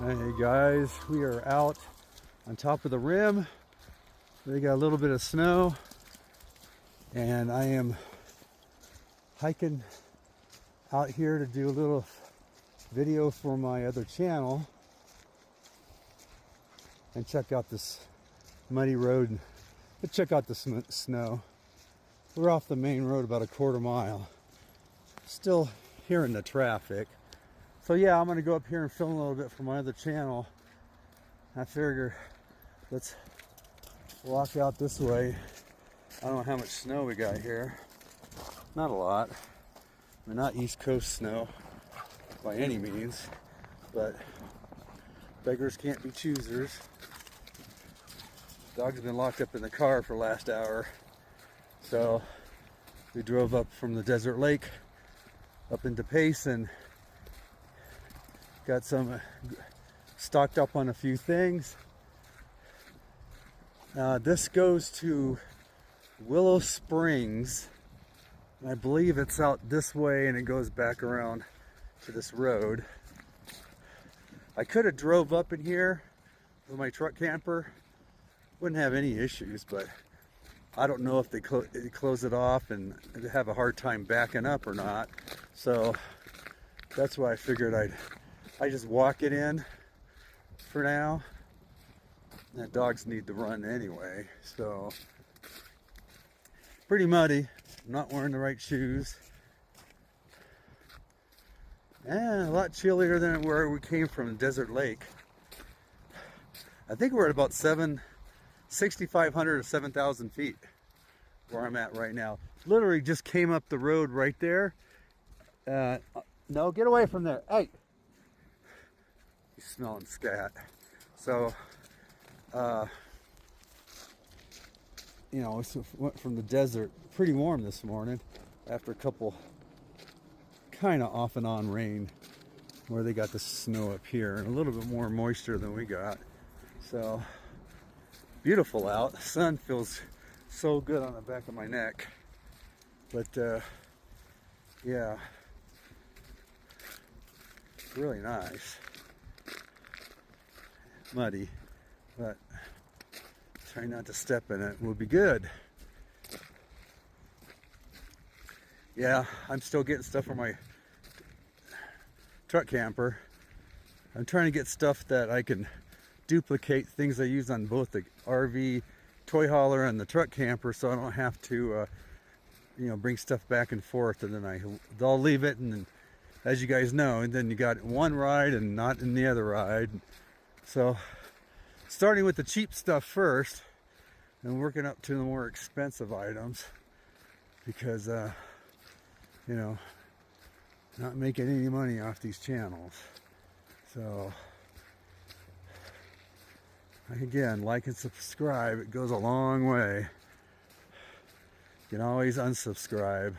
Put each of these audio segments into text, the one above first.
Hey guys, we are out on top of the rim. We got a little bit of snow, and I am hiking out here to do a little video for my other channel and check out this muddy road. But check out the snow. We're off the main road about a quarter mile. Still hearing the traffic. So yeah, I'm gonna go up here and film a little bit for my other channel. I figure let's walk out this way. I don't know how much snow we got here. Not a lot. We're not East Coast snow by any means, but beggars can't be choosers. Dog's been locked up in the car for the last hour. So we drove up from the desert lake up into Payson. Got some stocked up on a few things. This goes to Willow Springs. And I believe it's out this way and it goes back around to this road. I could have drove up in here with my truck camper. Wouldn't have any issues, but I don't know if they close it off and have a hard time backing up or not. So that's why I figured I just walk it in for now. And dogs need to run anyway, so pretty muddy. I'm not wearing the right shoes. And a lot chillier than where we came from, Desert Lake. I think we're at about 6,500 or 7,000 feet where I'm at right now. Literally just came up the road right there. No, get away from there. Hey! He's smelling scat. So, you know, went from the desert, pretty warm this morning after a couple kind of off and on rain where they got the snow up here and a little bit more moisture than we got. So, beautiful out. The sun feels so good on the back of my neck. But, yeah, really nice. Muddy, but try not to step in it. Will be good. Yeah, I'm still getting stuff for my truck camper. I'm trying to get stuff that I can duplicate things I use on both the RV toy hauler and the truck camper, so I don't have to you know, bring stuff back and forth, and then I'll leave it, and then, as you guys know, and then you got one ride and not in the other ride. So, starting with the cheap stuff first and working up to the more expensive items because, you know, not making any money off these channels. So, again, like and subscribe. It goes a long way. You can always unsubscribe.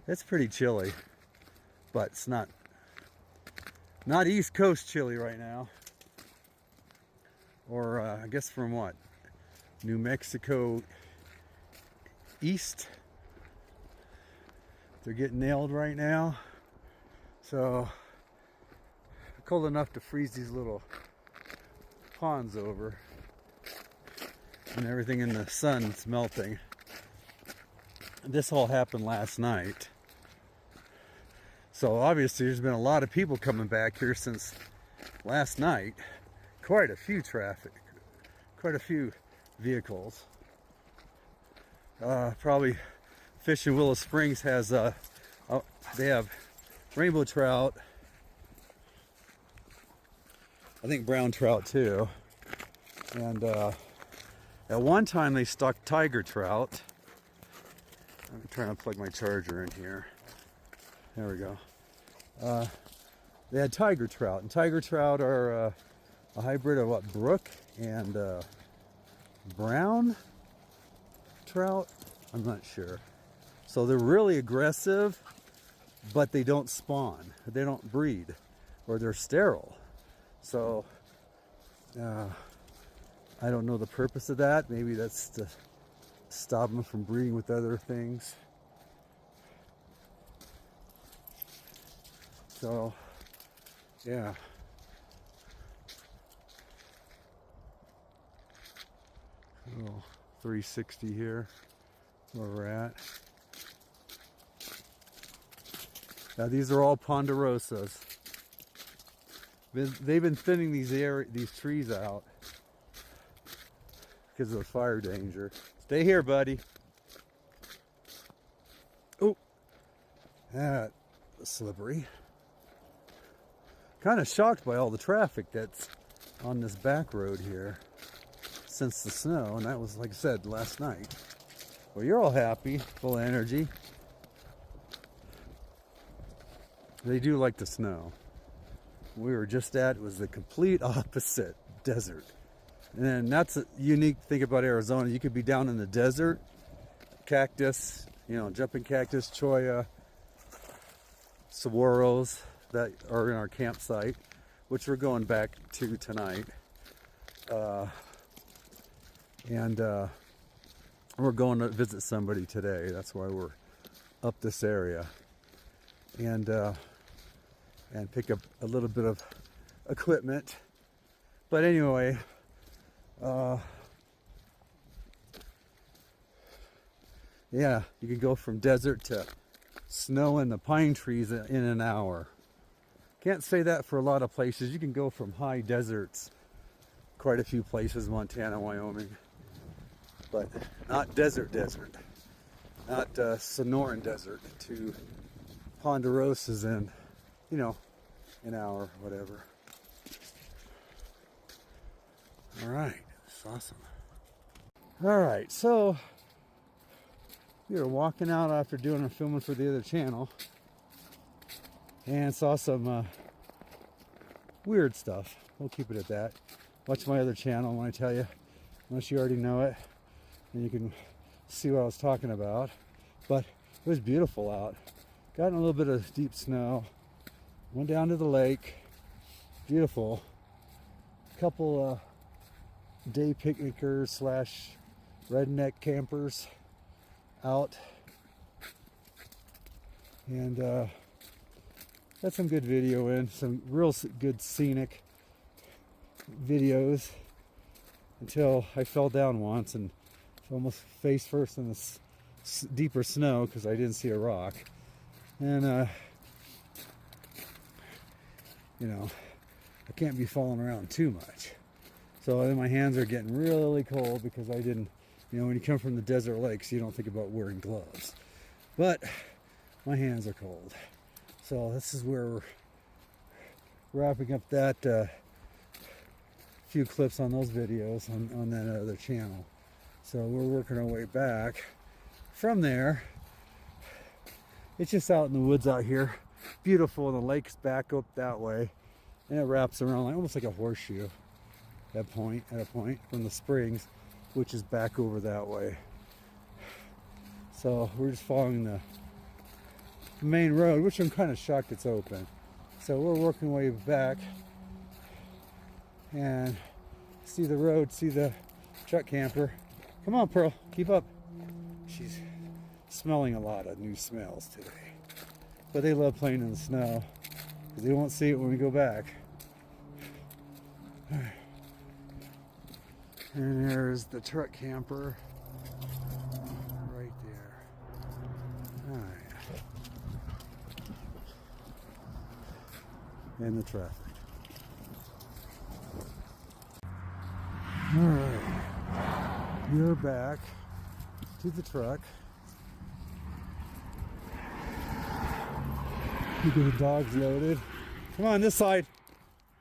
It's pretty chilly, but it's not East Coast chilly right now. Or I guess from what? New Mexico east. They're getting nailed right now. So cold enough to freeze these little ponds over. And everything in the sun's melting. This all happened last night. So obviously there's been a lot of people coming back here since last night. Quite a few vehicles. Probably Fishing Willow Springs has they have rainbow trout. I think brown trout too. And at one time they stocked tiger trout. I'm trying to plug my charger in here. There we go. They had tiger trout, and tiger trout are a hybrid of what, brook and brown trout? I'm not sure. So they're really aggressive, but they don't spawn. They don't breed, or they're sterile. So I don't know the purpose of that. Maybe that's to stop them from breeding with other things. So, yeah. little 360 here where we're at. Now these are all ponderosas. They've been thinning these trees out because of the fire danger. Stay here, buddy. Oh, that was slippery. Kind of shocked by all the traffic that's on this back road here since the snow, and that was, like I said, last night. Well, you're all happy, full of energy. They do like the snow. We were just at was the complete opposite, desert. And that's a unique thing about Arizona. You could be down in the desert, cactus, you know, jumping cactus, cholla, saguaros that are in our campsite, which we're going back to tonight. And we're going to visit somebody today. That's why we're up this area. And pick up a little bit of equipment. But anyway, yeah, you can go from desert to snow and the pine trees in an hour. Can't say that for a lot of places. You can go from high deserts, quite a few places, Montana, Wyoming, but not desert, not Sonoran desert, to ponderosas in, you know, an hour, whatever. All right, that's awesome. All right, so we were walking out after doing a filming for the other channel and saw some weird stuff. We'll keep it at that. Watch my other channel when I tell you, unless you already know it, and you can see what I was talking about. But it was beautiful out. Got in a little bit of deep snow. Went down to the lake. Beautiful. Couple day picnickers slash redneck campers out. And got some good video in. Some real good scenic videos. Until I fell down once and almost face first in the deeper snow because I didn't see a rock. And you know, I can't be falling around too much. So then my hands are getting really cold because I didn't, you know, when you come from the desert lakes, you don't think about wearing gloves. But my hands are cold. So this is where we're wrapping up that few clips on those videos on that other channel. So we're working our way back. From there, it's just out in the woods out here. Beautiful, and the lake's back up that way. And it wraps around like almost like a horseshoe at a point from the springs, which is back over that way. So we're just following the main road, which I'm kind of shocked it's open. So we're working way back and see the road, see the truck camper. Come on, Pearl, keep up. She's smelling a lot of new smells today. But they love playing in the snow because they won't see it when we go back. And there's the truck camper right there. All right. And the traffic. All right. We're back to the truck. Look at the dogs loaded. Come on, this side.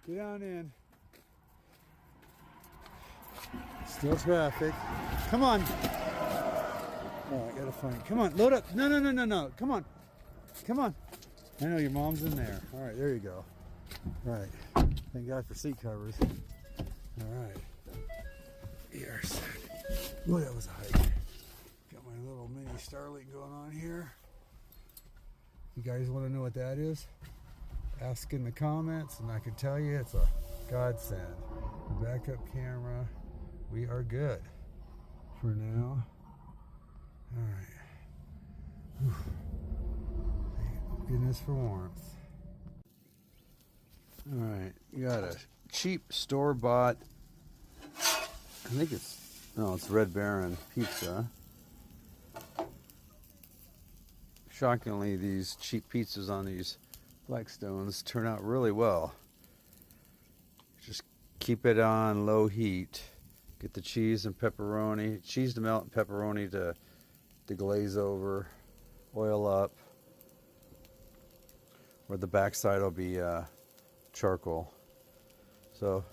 Get on in. Still traffic. Come on. Oh, I gotta find. Come on, load up. No. Come on. Come on. I know your mom's in there. All right, there you go. All right. Thank God for seat covers. All right. Here's. Oh, that was a hike. Got my little mini Starlink going on here. You guys want to know what that is? Ask in the comments, and I can tell you it's a godsend. Backup camera. We are good for now. All right. Whew. Thank goodness for warmth. All right. You got a cheap store-bought. I think it's No, it's Red Baron pizza. Shockingly, these cheap pizzas on these Blackstones turn out really well. Just keep it on low heat. Get the cheese and pepperoni, cheese to melt and pepperoni to glaze over, oil up, where the backside will be charcoal. So,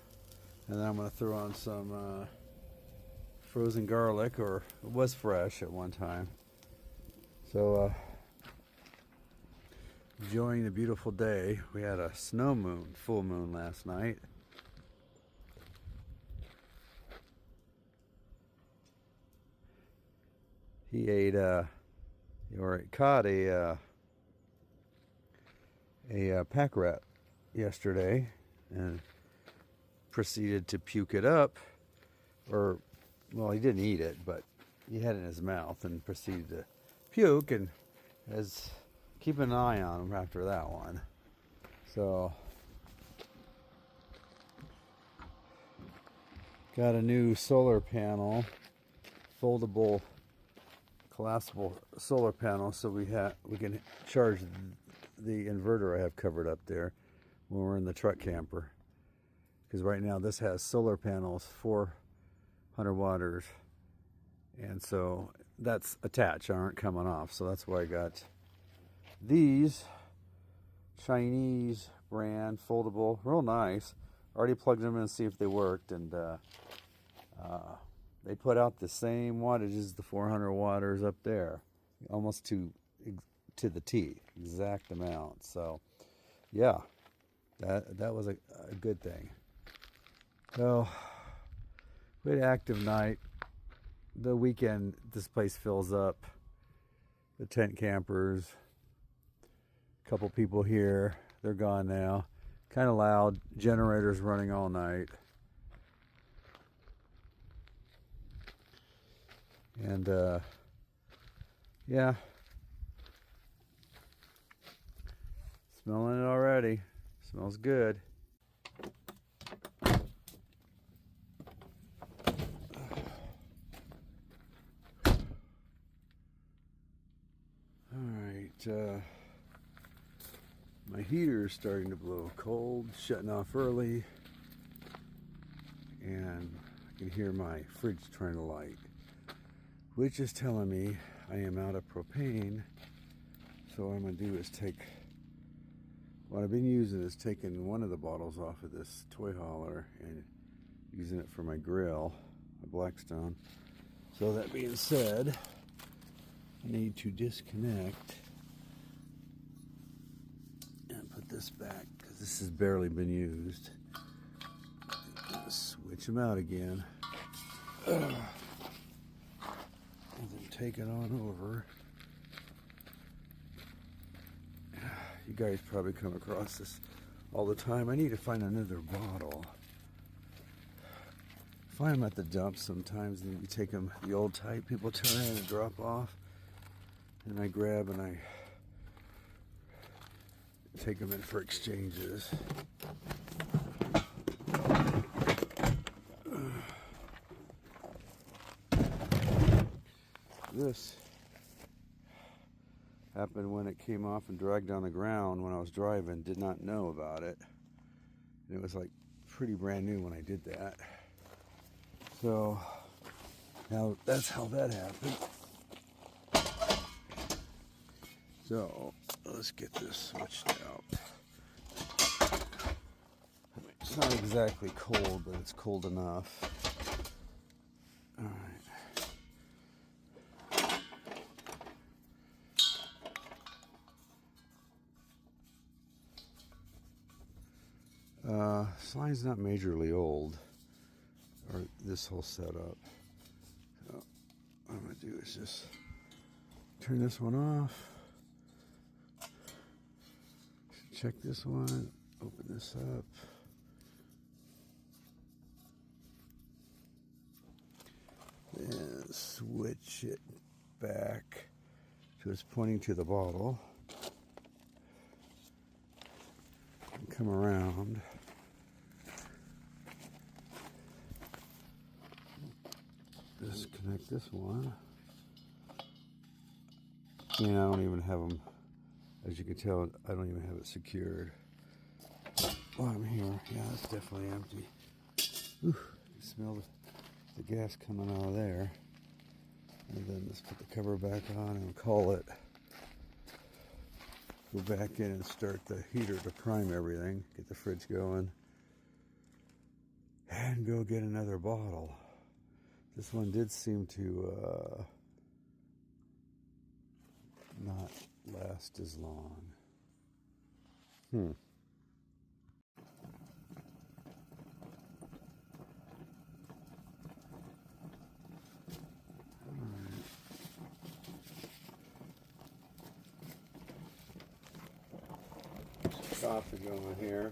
and then I'm going to throw on some frozen garlic, or it was fresh at one time. So, enjoying the beautiful day. We had a snow moon, full moon last night. He ate or caught a pack rat yesterday and proceeded to puke it up, or well, he didn't eat it, but he had it in his mouth and proceeded to puke, and as keep an eye on him after that one. So got a new solar panel, foldable, collapsible solar panel, so we can charge the inverter I have covered up there when we're in the truck camper. Because right now this has solar panels, 400 watts, and so that's attached, aren't coming off. So that's why I got these Chinese brand foldable, real nice. Already plugged them in to see if they worked, and they put out the same wattage as the 400 watts up there, almost to the T, exact amount. So yeah, that was a good thing. So we had an active night. The weekend, this place fills up. The tent campers, a couple people here, they're gone now. Kind of loud, generators running all night. And yeah, smelling it already. Smells good. My heater is starting to blow cold, shutting off early, and I can hear my fridge trying to light, which is telling me I am out of propane. So what I'm going to do is what I've been using is taking one of the bottles off of this toy hauler and using it for my grill, my Blackstone. So that being said, I need to disconnect and put this back because this has barely been used. Switch them out again. And then take it on over. You guys probably come across this all the time. I need to find another bottle. Find them at the dump sometimes, and you take them the old type people turn in and drop off. And I grab and I take them in for exchanges. This happened when it came off and dragged on the ground when I was driving. Did not know about it. And it was like pretty brand new when I did that. So now that's how that happened. So let's get this switched out. It's not exactly cold, but it's cold enough. All right. This line's not majorly old, or this whole setup. So what I'm gonna do is just turn this one off. Check this one. Open this up. And switch it back so it's pointing to the bottle. And come around. disconnect this one. And I don't even have them, as you can tell, I don't even have it secured. While I'm here, yeah, it's definitely empty. Whew, you smell the gas coming out of there. And then just put the cover back on and call it. Go back in and start the heater to prime everything. Get the fridge going. And go get another bottle. This one did seem to not last as long. Coffee going here.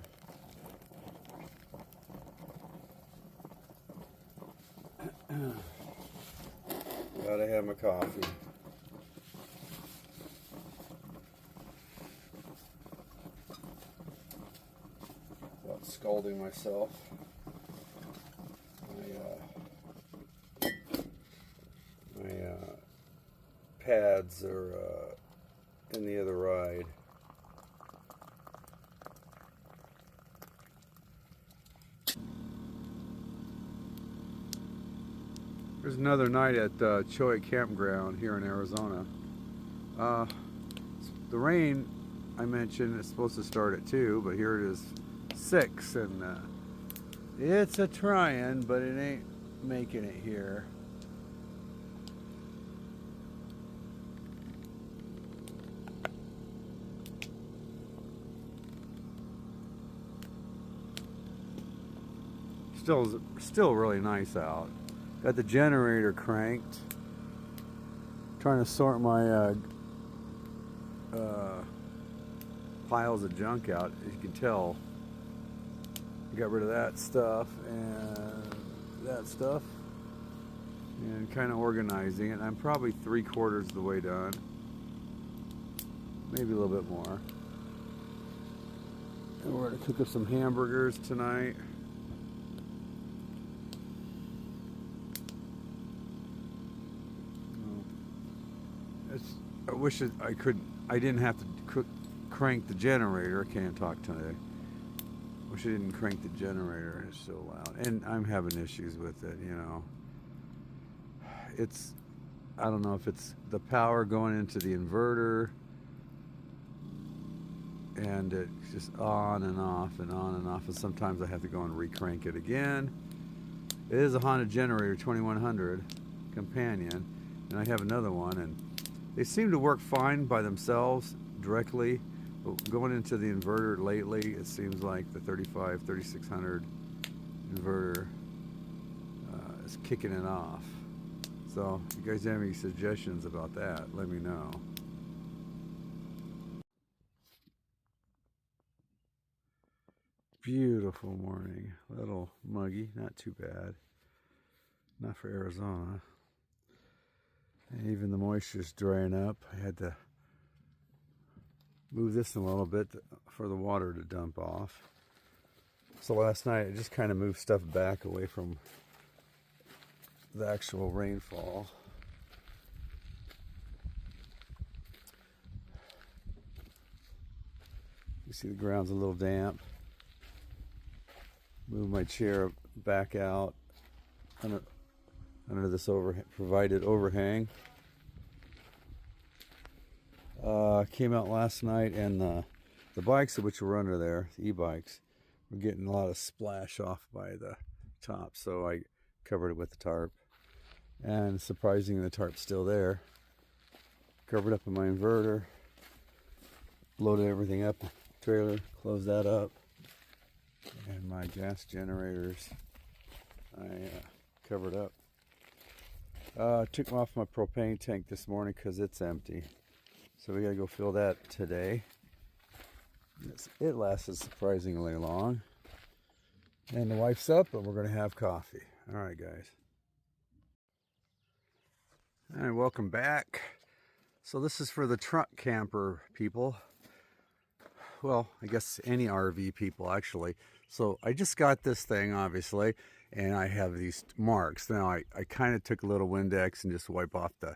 Gotta have my coffee. Without scalding myself. My pads are in the other ride. There's another night at Choy Campground here in Arizona. The rain I mentioned is supposed to start at 2, but here it is 6, and it's a trying, but it ain't making it here. Still really nice out. Got the generator cranked. Trying to sort my piles of junk out. As you can tell, got rid of that stuff and that stuff, and kind of organizing it. I'm probably 3/4 of the way done, maybe a little bit more. And we're gonna cook up some hamburgers tonight. I wish I didn't have to crank the generator. I can't talk today. Wish I didn't crank the generator. It's so loud. And I'm having issues with it, you know. I don't know if it's the power going into the inverter, and it's just on and off and on and off. And sometimes I have to go and re-crank it again. It is a Honda generator 2100 companion, and I have another one, and they seem to work fine by themselves directly, but going into the inverter lately, it seems like the 3600 inverter is kicking it off. So if you guys have any suggestions about that, let me know. Beautiful morning. A little muggy, not too bad. Not for Arizona. And even the moisture's drying up. I had to move this a little bit for the water to dump off. So last night I just kind of moved stuff back away from the actual rainfall. You see the ground's a little damp. Move my chair back out under this provided overhang. Came out last night, and the bikes which were under there, the e-bikes, were getting a lot of splash off by the top, so I covered it with the tarp. And surprisingly, the tarp's still there. Covered up in my inverter, loaded everything up, trailer, closed that up, and my gas generators I covered up. Took off my propane tank this morning because it's empty, so we gotta go fill that today. It lasted surprisingly long, and the wife's up, and we're gonna have coffee. All right, guys. All right, welcome back. So this is for the truck camper people. Well, I guess any RV people, actually. So I just got this thing, obviously, and I have these marks. Now I kind of took a little Windex and just wipe off the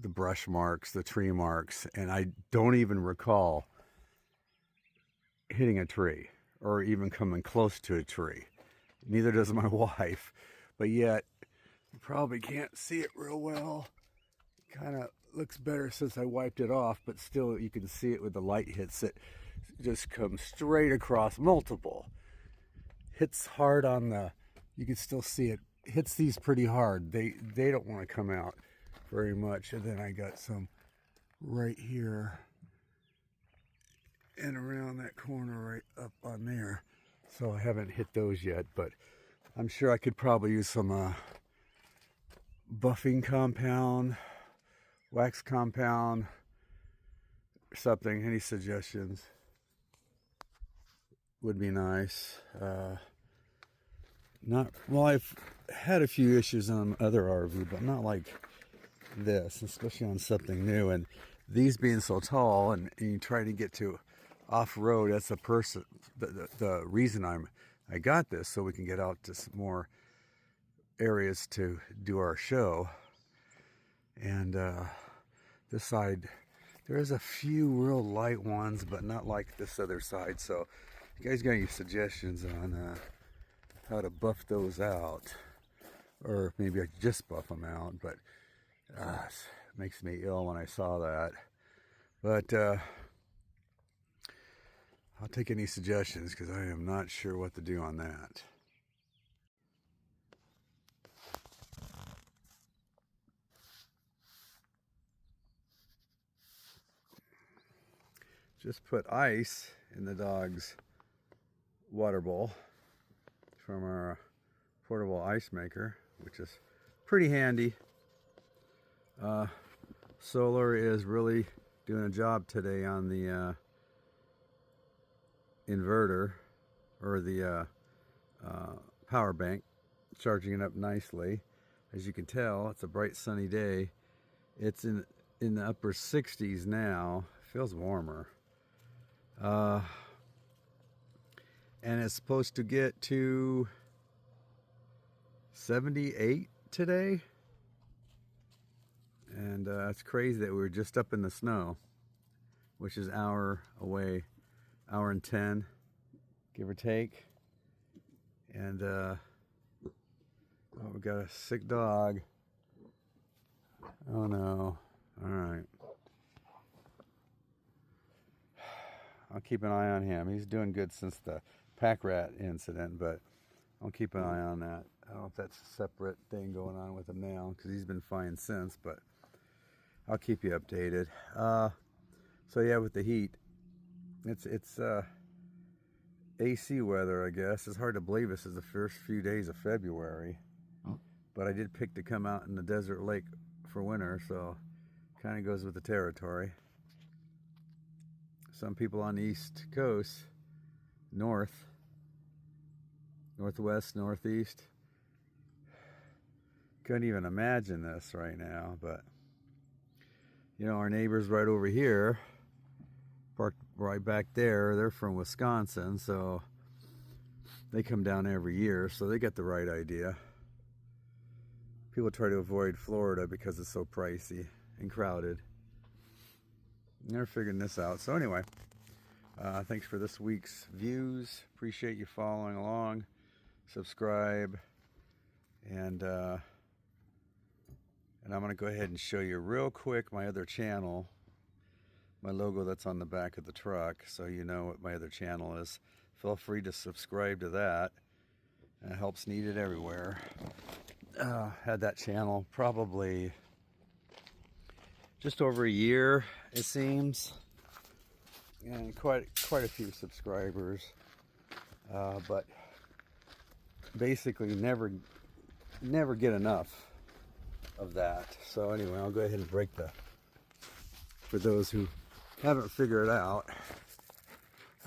brush marks, the tree marks, and I don't even recall hitting a tree or even coming close to a tree. Neither does my wife, but yet you probably can't see it real well. Kind of looks better since I wiped it off, but still you can see it when the light hits it. Just comes straight across, multiple. Hits hard on the, you can still see it. Hits these pretty hard. They don't want to come out very much. And then I got some right here and around that corner right up on there. So I haven't hit those yet, but I'm sure I could probably use some buffing compound, wax compound, or something. Any suggestions would be nice. Well, I've had a few issues on other RV, but not like this, especially on something new. And these being so tall, and you try to get to off-road, that's the reason I got this, so we can get out to some more areas to do our show. And this side, there's a few real light ones, but not like this other side. So if you guys got any suggestions on how to buff those out, or maybe I just buff them out, but it makes me ill when I saw that. But I'll take any suggestions, because I am not sure what to do on that. Just put ice in the dog's water bowl from our portable ice maker, which is pretty handy. Solar is really doing a job today on the inverter, or the power bank, charging it up nicely. As you can tell, it's a bright sunny day. It's in the upper 60s now. Feels warmer. And it's supposed to get to 78 today. And it's crazy that we were just up in the snow, which is an hour away, hour and 10, give or take. And oh, we got a sick dog. Oh no. All right. I'll keep an eye on him. He's doing good since the pack rat incident, but I'll keep an eye on that. I don't know if that's a separate thing going on with him now, because he's been fine since, but I'll keep you updated. So yeah, with the heat, it's AC weather, I guess. It's hard to believe this is the first few days of February, but I did pick to come out in the desert lake for winter, so kind of goes with the territory. Some people on the East Coast, northwest, northeast, couldn't even imagine this right now. But you know, our neighbors right over here, parked right back there, they're from Wisconsin, so they come down every year, so they get the right idea. People try to avoid Florida because it's so pricey and crowded. They're figuring this out. So anyway, thanks for this week's views. Appreciate you following along. Subscribe, and I'm going to go ahead and show you real quick my other channel, my logo that's on the back of the truck, so you know what my other channel is. Feel free to subscribe to that. It helps needed everywhere. Had that channel probably just over a year, it seems, and quite a few subscribers, but basically never get enough of that. So anyway, I'll go ahead and break for those who haven't figured it out,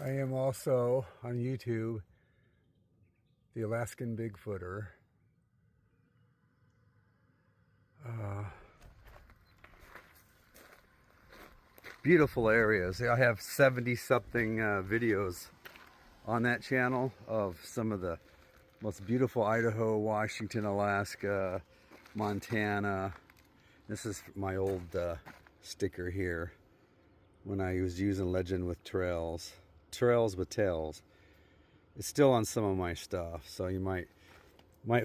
I am also on YouTube, the Alaskan Bigfooter. Beautiful areas. I have 70 something videos on that channel of some of the Most beautiful Idaho, Washington, Alaska, Montana. This is my old sticker here when I was using Legend with Trails. Trails with Tails. It's still on some of my stuff, so you might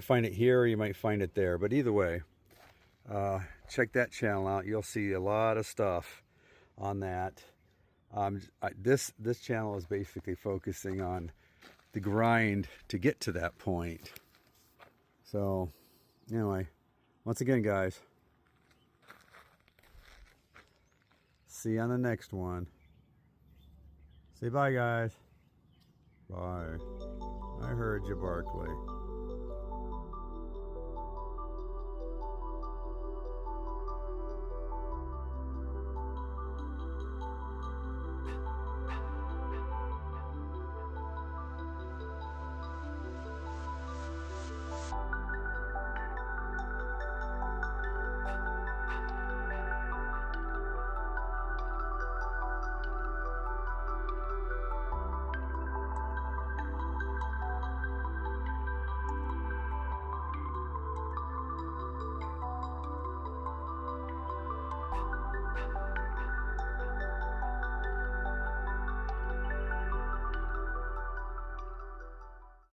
find it here or you might find it there. But either way, check that channel out. You'll see a lot of stuff on that. This channel is basically focusing on the grind to get to that point. So anyway, once again, guys, see you on the next one. Say bye, guys. Bye. I heard you, Barkley.